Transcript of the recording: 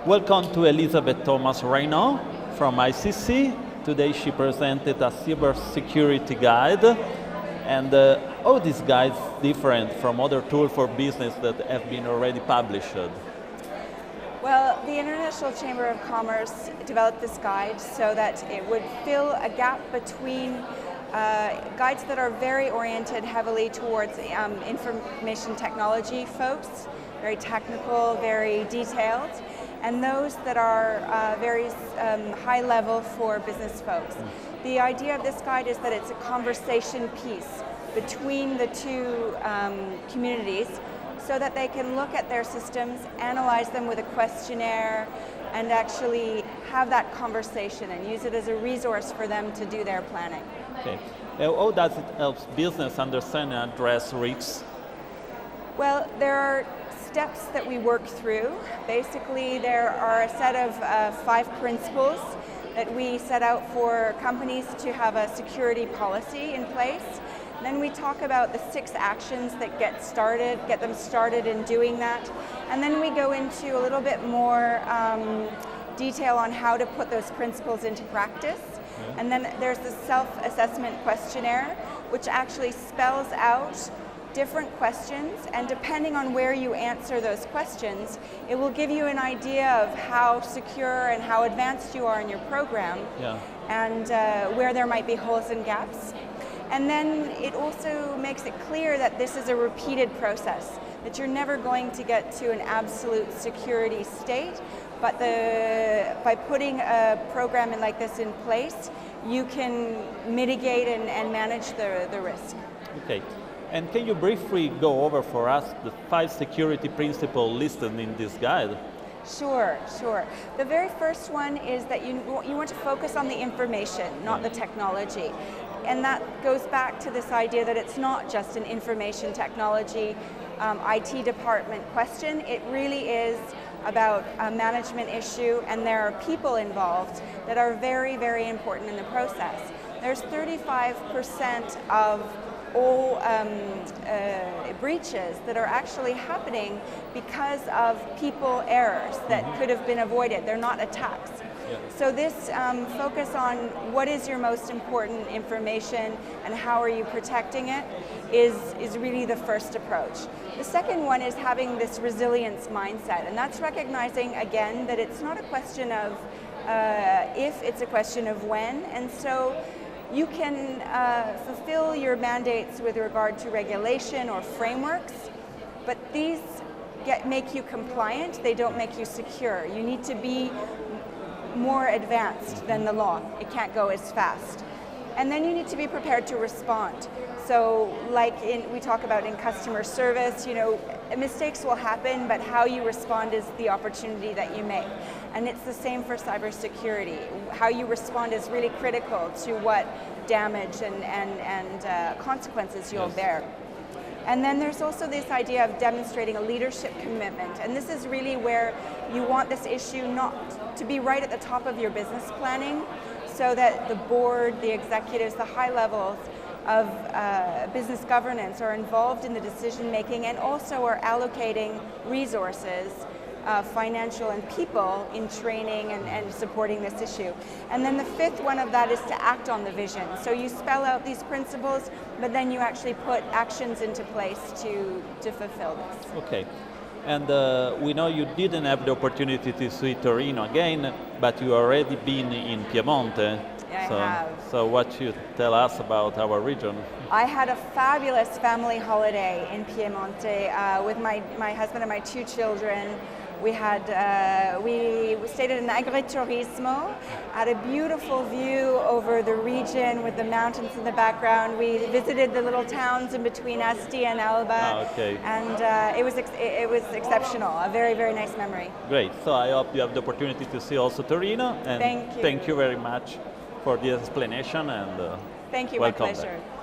Welcome to Elizabeth Thomas-Raynaud from ICC. Today she presented a cybersecurity guide. And how this guide is different from other tools for business that have been already published? Well, the International Chamber of Commerce developed this guide so that it would fill a gap between guides that are very oriented heavily towards information technology folks, very technical, very detailed, and those that are very high level for business folks. The idea of this guide is that it's a conversation piece between the two communities so that they can look at their systems, analyze them with a questionnaire, and actually have that conversation and use it as a resource for them to do their planning. Okay. How does it help business understand and address risks? Well, there are steps that we work through. Basically, there are a set of 5 principles that we set out for companies to have a security policy in place. Then we talk about the 6 actions that get them started in doing that. And then we go into a little bit more detail on how to put those principles into practice. Yeah. And then there's the self-assessment questionnaire, which actually spells out different questions, and depending on where you answer those questions, it will give you an idea of how secure and how advanced you are in your program, yeah, and where there might be holes and gaps. And then it also makes it clear that this is a repeated process, that you're never going to get to an absolute security state, but by putting a program like this in place, you can mitigate and manage the risk. Okay. And can you briefly go over for us the 5 security principles listed in this guide? Sure. The very first one is that you want to focus on the information, not the technology. And that goes back to this idea that it's not just an information technology IT department question. It really is about a management issue, and there are people involved that are very, very important in the process. There's 35% of all breaches that are actually happening because of people errors that could have been avoided. They're not attacks. Yeah. So this focus on what is your most important information and how are you protecting it is really the first approach. The second one is having this resilience mindset, and that's recognizing again that it's not a question of if, it's a question of when. And so you can fulfill your mandates with regard to regulation or frameworks, but these make you compliant, they don't make you secure. You need to be more advanced than the law. It can't go as fast. And then you need to be prepared to respond. So we talk about in customer service, mistakes will happen, but how you respond is the opportunity that you make. And it's the same for cybersecurity. How you respond is really critical to what damage and consequences you'll bear. And then there's also this idea of demonstrating a leadership commitment. And this is really where you want this issue not to be right at the top of your business planning, so that the board, the executives, the high levels of business governance are involved in the decision making and also are allocating resources, financial and people, in training and supporting this issue. And then the 5th one of that is to act on the vision. So you spell out these principles, but then you actually put actions into place to fulfill this. Okay. And we know you didn't have the opportunity to see Torino again, but you already been in Piemonte. Yeah, I have. So what you tell us about our region? I had a fabulous family holiday in Piemonte with my husband and my 2 children. We stayed at an agriturismo, had a beautiful view over the region with the mountains in the background. We visited the little towns in between Asti and Alba, and it was exceptional. A very, very nice memory. Great. So I hope you have the opportunity to see also Torino. And thank you. Thank you very much for the explanation, and thank you. Welcome My pleasure. Back.